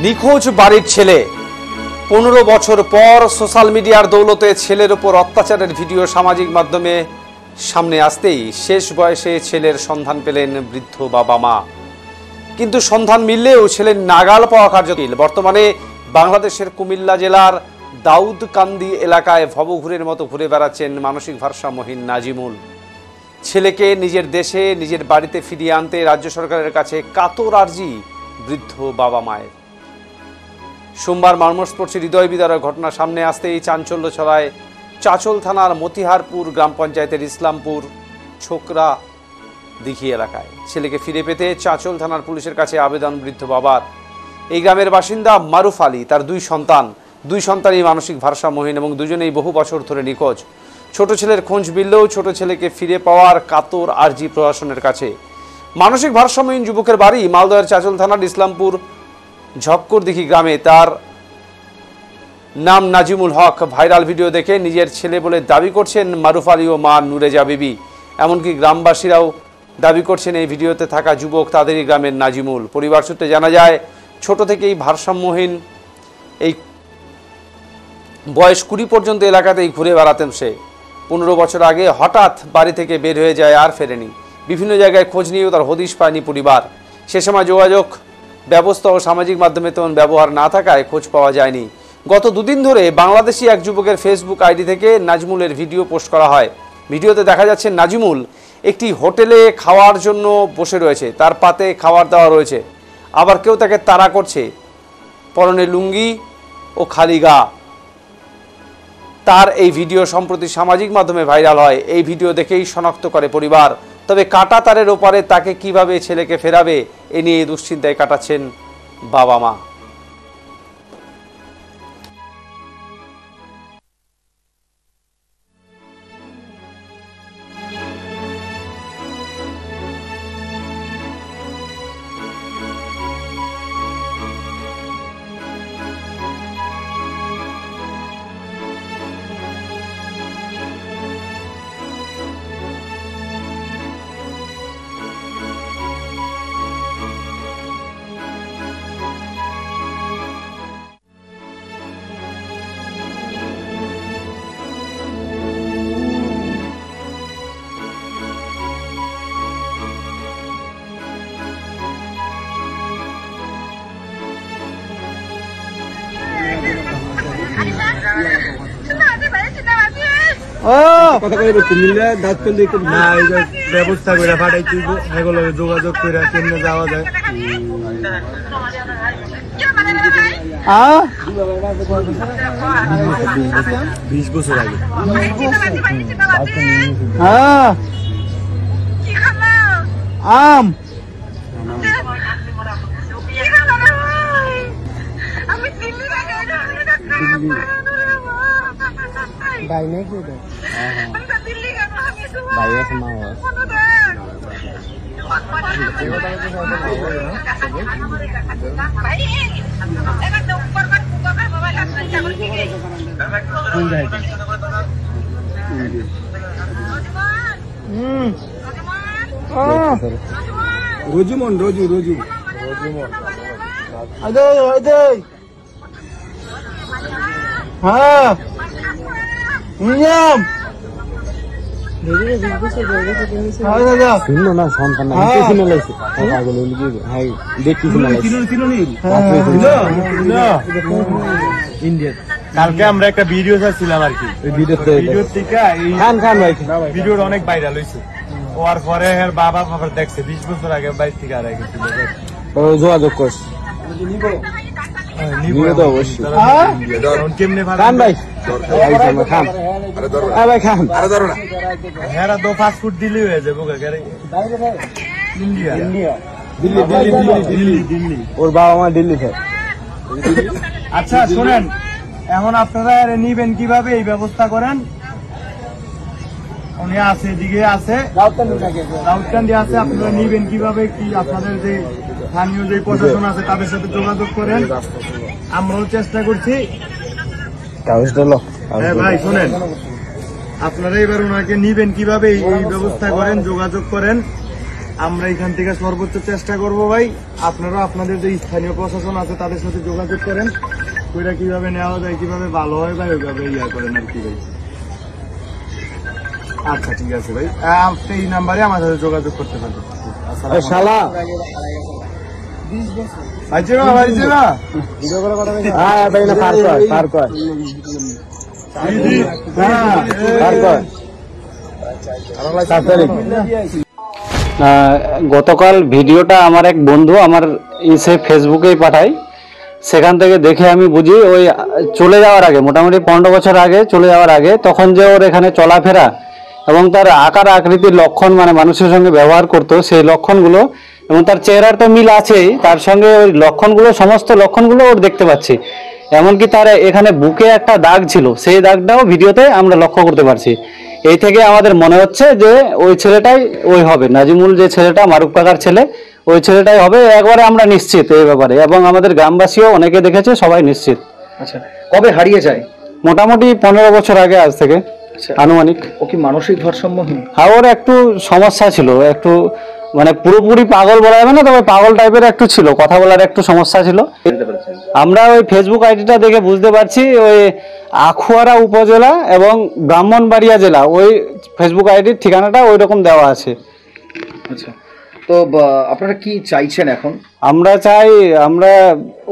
নিখোঁজ বাড়ির ছেলে 15 বছর পর সোশ্যাল মিডিয়ার দৌলতে ছেলের উপর অত্যাচারের ভিডিও সামাজিক মাধ্যমে সামনে আসতেই শেষ বয়সে ছেলের সন্ধান পেলেন বৃদ্ধ বাবা মা। কিন্তু সন্ধান মিললেও ছেলের নাগাল পাওয়া কার্যকর। বর্তমানে বাংলাদেশের কুমিল্লা জেলার দাউদকান্দি এলাকায় ভবঘুরের মতো ঘুরে বেড়াচ্ছেন মানসিক ভারসাম্যহীন নাজিমুল। ছেলেকে নিজের দেশে নিজের বাড়িতে ফিরিয়ে আনতে রাজ্য সরকারের কাছে কাতর আর্জি বৃদ্ধ বাবা মায়ের। সোমবার মর্মস্পর্শী হৃদয় বিদারক ঘটনা সামনে আসতেই চাঞ্চল্য ছড়ায় চাচল থানার মতিহারপুর গ্রাম পঞ্চায়েতের ইসলামপুর ছোকরা দিঘি এলাকায়। ছেলেকে ফিরে পেতে চাচল থানার পুলিশের কাছে আবেদন বৃদ্ধ বাবার। এই গ্রামের বাসিন্দা মারুফ আলী, তার দুই সন্তানই মানসিক ভারসাম্যহীন এবং দুজনেই বহু বছর ধরে নিখোঁজ। ছোট ছেলের খোঁজ মিললেও ছোট ছেলেকে ফিরে পাওয়ার কাতর আর্জি প্রশাসনের কাছে। মানসিক ভারসাম্যহীন যুবকের বাড়ি মালদহের চাচল থানার ইসলামপুর ঝক্কর দিঘি গ্রামে। তার নাম নাজিমুল হক। ভাইরাল ভিডিও দেখে নিজের ছেলে বলে দাবি করছেন মারুফ আলী ও মা নুরেজা বিবি। এমনকি গ্রামবাসীরাও দাবি করছেন এই ভিডিওতে থাকা যুবক তাদেরই গ্রামের নাজিমুল। পরিবার সূত্রে জানা যায়, ছোট থেকেই ভারসাম্যহীন এই বয়স 20 পর্যন্ত এলাকাতেই ঘুরে বেড়াতেন সে। 15 বছর আগে হঠাৎ বাড়ি থেকে বের হয়ে যায়, আর ফেরেনি। বিভিন্ন জায়গায় খোঁজ নিয়েও তার হদিশ পায়নি পরিবার। সে সময় যোগাযোগ ব্যবস্থা ও সামাজিক মাধ্যমে তেমন ব্যবহার না থাকায় খোঁজ পাওয়া যায়নি। গত দুদিন ধরে বাংলাদেশি এক যুবকের ফেসবুক আইডি থেকে নাজমুলের ভিডিও পোস্ট করা হয়। ভিডিওতে দেখা যাচ্ছে নাজিমুল একটি হোটেলে খাওয়ার জন্য বসে রয়েছে, তার পাতে খাবার দেওয়া রয়েছে। আবার কেউ তাকে তাড়া করছে, পরনে লুঙ্গি ও খালি গা। তার এই ভিডিও সম্প্রতি সামাজিক মাধ্যমে ভাইরাল হয়। এই ভিডিও দেখেই শনাক্ত করে পরিবার। তবে কাটা তারের ওপারে তাকে কিভাবে ছেলেকে ফেরাবে এ নিয়ে দুশ্চিন্তায় কাটাচ্ছেন বাবা মা। ব্যবস্থা করে পাঠাইতে এগুলো যোগাযোগ করে কেমনে যাওয়া যায়। 20 বছর আগে আম ভাই নাকি ভাই আছে মা রোজুমন রোজু হ্যাঁ শুনলো না সন্তান ইন্ডিয়া। কালকে আমরা একটা ভিডিও চাচ্ছিলাম আর কি, ভিডিওটা অনেক ভাইরাল হয়েছে। হওয়ার পরে বাবা বাবার দেখছে 20 বছর আগে বাইর থেকে আর গেছিল, যোগাযোগ করছে কেমনে ফাস্টফুড দিল্লি হয়ে যাবো ইন্ডিয়া দিল্লি ওর বাবা মা দিল্লি থেকে। আচ্ছা শোনেন, এখন আপনারা নিবেন কিভাবে এই ব্যবস্থা করেন। উনি আছে এদিকে আছে রাউতকান্দি আছে, আপনারা নিবেন কিভাবে কি আপনাদের যে স্থানীয় যে প্রশাসন আছে তাদের সাথে যোগাযোগ করেন। আমরাও চেষ্টা করছি। ভাই শোনেন, আপনারা এবার ওনাকে নিবেন কিভাবে এই ব্যবস্থা করেন, যোগাযোগ করেন। আমরা এখান থেকে সর্বোচ্চ চেষ্টা করব ভাই। আপনারা আপনাদের যে স্থানীয় প্রশাসন আছে তাদের সাথে যোগাযোগ করেন, ওইটা কিভাবে নেওয়া যায়, কিভাবে ভালো হয় ভাই, ওইভাবে ইয়া করেন আর কি ভাই। আচ্ছা ঠিক আছে ভাই, আপনি এই নাম্বারে আমার সাথে যোগাযোগ করতে পারেন। শালা আইছে না আইছে না হ্যাঁ ভাই না পার কর গতকাল ভিডিওটা আমার এক বন্ধু আমার ইসে ফেসবুকেই পাঠায়, সেখান থেকে দেখে আমি বুঝি ওই চলে যাওয়ার আগে, মোটামুটি 15 বছর আগে চলে যাওয়ার আগে, তখন যে ওর এখানে চলাফেরা এবং তার আকার আকৃতির লক্ষণ, মানে মানুষের সঙ্গে ব্যবহার করতো সেই লক্ষণগুলো, এবং তার চেহারার তো মিল আছেই, তার সঙ্গে ওই লক্ষণগুলো, সমস্ত লক্ষণগুলো ওর দেখতে পাচ্ছি। এমনকি তার এখানে বুকে একটা দাগ ছিল, সেই দাগটাও ভিডিওতে আমরা লক্ষ্য করতে পারছি। এই থেকে আমাদের মনে হচ্ছে যে ওই ছেলেটাই ওই হবে, নাজিমুল যে ছেলেটা, মারুফ কাকার ছেলে, ওই ছেলেটাই হবে, একবারে আমরা নিশ্চিত এই ব্যাপারে, এবং আমাদের গ্রামবাসীও অনেকে দেখেছে, সবাই নিশ্চিত। আচ্ছা, কবে হারিয়ে যায়? মোটামুটি 15 বছর আগে, আজ থেকে আনুমানিক। ও কি মানসিক ভারসাম্যহীন? হ্যাঁ, ওর একটু সমস্যা ছিল, একটু মানে পুরোপুরি পাগল বলা যাবে না, তবে পাগল টাইপের একটু ছিল, কথা বলার একটু সমস্যা ছিল। আমরা ওই ফেসবুক আইডিটা দেখে বুঝতে পারছি ওই আখুয়ারা উপজেলা এবং ব্রাহ্মণবাড়িয়া জেলা, ওই ফেসবুক আইডির ঠিকানাটা ওই রকম দেওয়া আছে। আচ্ছা, তো আপনারা কি চাইছেন এখন? আমরা চাই, আমরা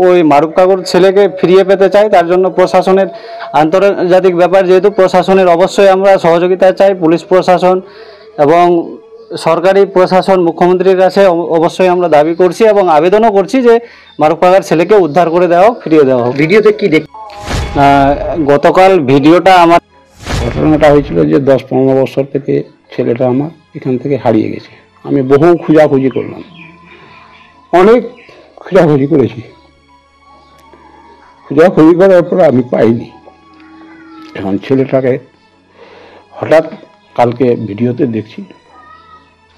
ওই মারুফ কাকুর ছেলেকে ফিরিয়ে পেতে চাই। তার জন্য প্রশাসনের, আন্তর্জাতিক ব্যাপার যেহেতু, প্রশাসনের অবশ্যই আমরা সহযোগিতা চাই, পুলিশ প্রশাসন এবং সরকারি প্রশাসন, মুখ্যমন্ত্রীর কাছে অবশ্যই আমরা দাবি করছি এবং আবেদনও করছি যে মারুফ কাকার ছেলেকে উদ্ধার করে দেওয়া হোক, ফিরিয়ে দেওয়া হোক। ভিডিওতে কি দেখ, গতকাল ভিডিওটা আমার, ঘটনাটা হয়েছিল যে 10-15 বছর থেকে ছেলেটা আমার এখান থেকে হারিয়ে গেছে। আমি বহু খোঁজাখুঁজি করলাম, অনেক খোঁজাখুঁজি করেছি, খোঁজাখুঁজি করার পর আমি পাইনি। এখন ছেলেটাকে হঠাৎ কালকে ভিডিওতে দেখছি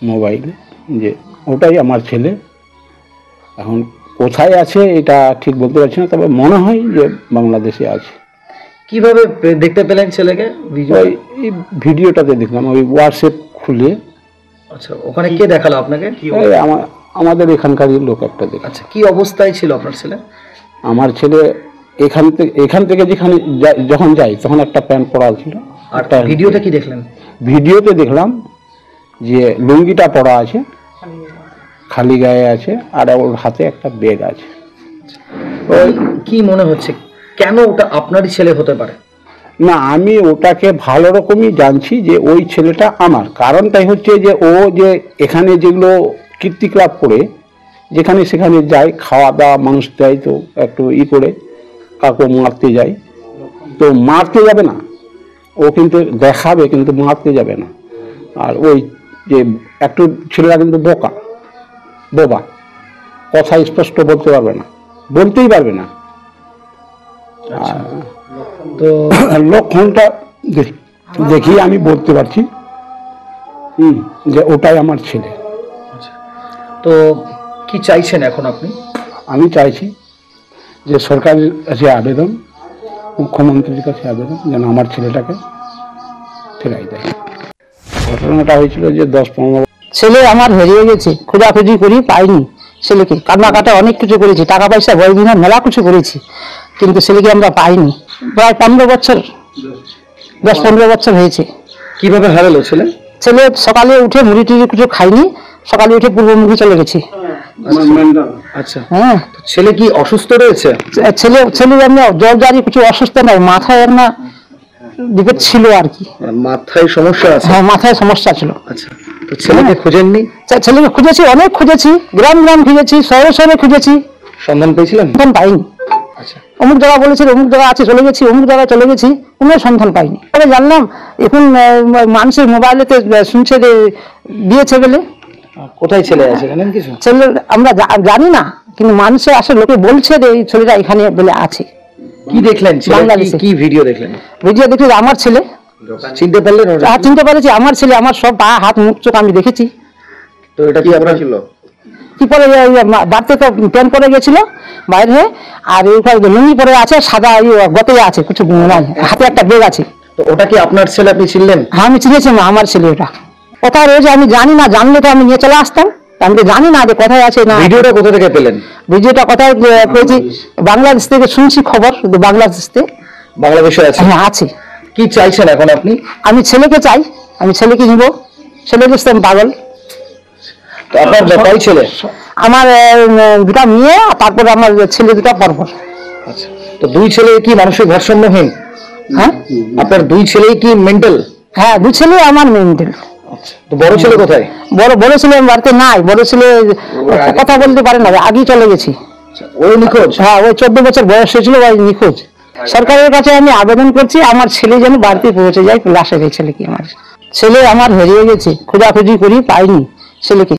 মোবাইলে যে ওটাই আমার ছেলে। এখন কোথায় আছে এটা ঠিক বলতে পারছি না, তবে মনে হয় যে বাংলাদেশে আছে। কিভাবে দেখতে পেলেন ছেলেকে? ওই এই ভিডিওটাতে দেখলাম, ওই হোয়াটসঅ্যাপ খুলে। আচ্ছা, ওখানে কে দেখালো আপনাকে? এই আমাদের এখানকারই লোক একটা দেখে। আচ্ছা, কি অবস্থায় ছিল আপনার ছেলে? আমার ছেলে এখান থেকে যেখানে যখন যাই তখন একটা প্যান্ট পরা ছিল। আর ভিডিওতে কি দেখলেন? ভিডিওতে দেখলাম যে লুঙ্গিটা পরা আছে, খালি গায়ে আছে, আর ওর হাতে একটা ব্যাগ আছে। কি মনে হচ্ছে, কেন ওটা আপনারই ছেলে হতে পারে? না, আমি ওটাকে ভালো রকমই জানছি যে ওই ছেলেটা আমার। কারণটাই হচ্ছে যে ও যে এখানে যেগুলো কীর্তিকলাপ করে যেখানে সেখানে যায়, খাওয়া দাওয়া মানুষ দেয়, তো একটু করে কাউকে মারতে যায়, তো মারতে যাবে না, ও কিন্তু দেখাবে, কিন্তু মারতে যাবে না। আর ওই যে একটু ছেলেরা কিন্তু বোবা, কথা স্পষ্ট বলতে পারবে না, বলতেই পারবে না। তো লক্ষণটা দেখি আমি বলতে পারছি যে ওটাই আমার ছেলে। তো কি চাইছেন এখন আপনি? আমি চাইছি যে সরকারের কাছে আবেদন, মুখ্যমন্ত্রীর কাছে আবেদন, যেন আমার ছেলেটাকে ফেরাই দেয়। ঘটনাটা হয়েছিল যে 10-15 ছেলে আমার হারিয়ে গেছে, খোঁজাখুঁজি করি পাইনি ছেলেকে, কান্নাকাটা অনেক কিছু করেছি, টাকা পয়সা বয়দিনা মেলা কিছু করেছি, কিন্তু ছেলেকে আমরা পাইনি। প্রায় 15 বছর, 10-15 বছর হয়েছে। কিভাবে হারালো ছেলে? ছেলে সকালে উঠে মুড়ি টুড়ি কিছু খাইনি, সকালে উঠে পূর্বমুখী চলে গেছে। আচ্ছা, হ্যাঁ, ছেলে কি অসুস্থ রয়েছে? ছেলে এমনি জ্বর জারি কিছু অসুস্থ নয়, মাথায় একটা বিপদ ছিল আর কি। মাথায় সমস্যা আছে? হ্যাঁ, মাথায় সমস্যা ছিল। আচ্ছা, তো ছেলেকে খুঁজেননি? ছেলেকে খুঁজেছি, অনেক খুঁজেছি, গ্রাম খুঁজেছি, শহরে খুঁজেছি, সন্ধান পেয়েছিলেন? সন্ধান পাইনি। আচ্ছা, অমুক জায়গা বলেছিল, অমুক জায়গা আছে, চলে গেছি, অমুক জায়গায় চলে গেছি, কোনো সন্ধান পাইনি। তবে জানলাম এখন মানুষের মোবাইলেতে শুনছে যে দিয়েছে বলে। কোথায় ছেলে আছে জানেন কিছু? ছেলে আমরা জানি না, কিন্তু মানুষের আসলে লোকে বলছে যে এই ছেলেটা এখানে বলে আছে। কি দেখলেন? বাংলাদেশে কি ভিডিও দেখলেন? ভিডিও দেখে আমার ছেলে, চিনতে পারলেন? চিনতে পেরেছি, আমার ছেলে, আমার সব পা হাত মুখ চোখ আমি দেখেছি। তো এটা কি আপনার ছিল? কি পরে বাড়তে তো প্যান্ট পরে গেছিল বাইরে হয়ে, আর এই লুঙ্গি পরে আছে, সাদা গতে আছে, কিছু নাই, হাতে একটা ব্যাগ আছে। তো ওটা কি আপনার ছেলে? আপনি চিনলেন? হ্যাঁ, আমি চিনেছি, আমার ছেলে ওটা। কোথায় রয়েছে আমি জানি না, জানলে তো আমি নিয়ে চলে আসতাম। আমি তো জানি না যে কোথায় আছে না। ভিডিওটা কোথা থেকে পেলেন? ভিডিওটা কোথায় পেয়েছি? বাংলাদেশ থেকে শুনছি খবর, বাংলাদেশ থেকে। বাংলাদেশে আছে? হ্যাঁ আছে। কি চাইছেন এখন আপনি? আমি ছেলেকে চাই, আমি ছেলেকে নিব, ছেলেকে আমি পাগল। তো আপনার কয় ছেলে? আমার দুটা মেয়ে, তারপরে আমার ছেলে দুটা পরপর। আচ্ছা, তো দুই ছেলে কি মানসিক ভারসাম্যহীন? হ্যাঁ আপনার দুই ছেলেই কি মেন্টাল? হ্যাঁ, দু ছেলে আমার মেন্টাল। তো বড় ছেলে কোথায়? বড় ছেলে বাড়িতে নাই, বড় ছেলে কথা বলতে পারে না, আগেই চলে গেছি। ওই নিখোঁজ? হ্যাঁ, ওই 14 বছর বয়স হয়েছিল, ওই নিখোঁজ। সরকারের কাছে আমি আবেদন করছি আমার ছেলে যেন বাড়িতে পৌঁছে যায়, লাশের ছেলে কি আমার ছেলে আমার হারিয়ে গেছে, খোঁজাখুঁজি করি পাইনি ছেলেকে।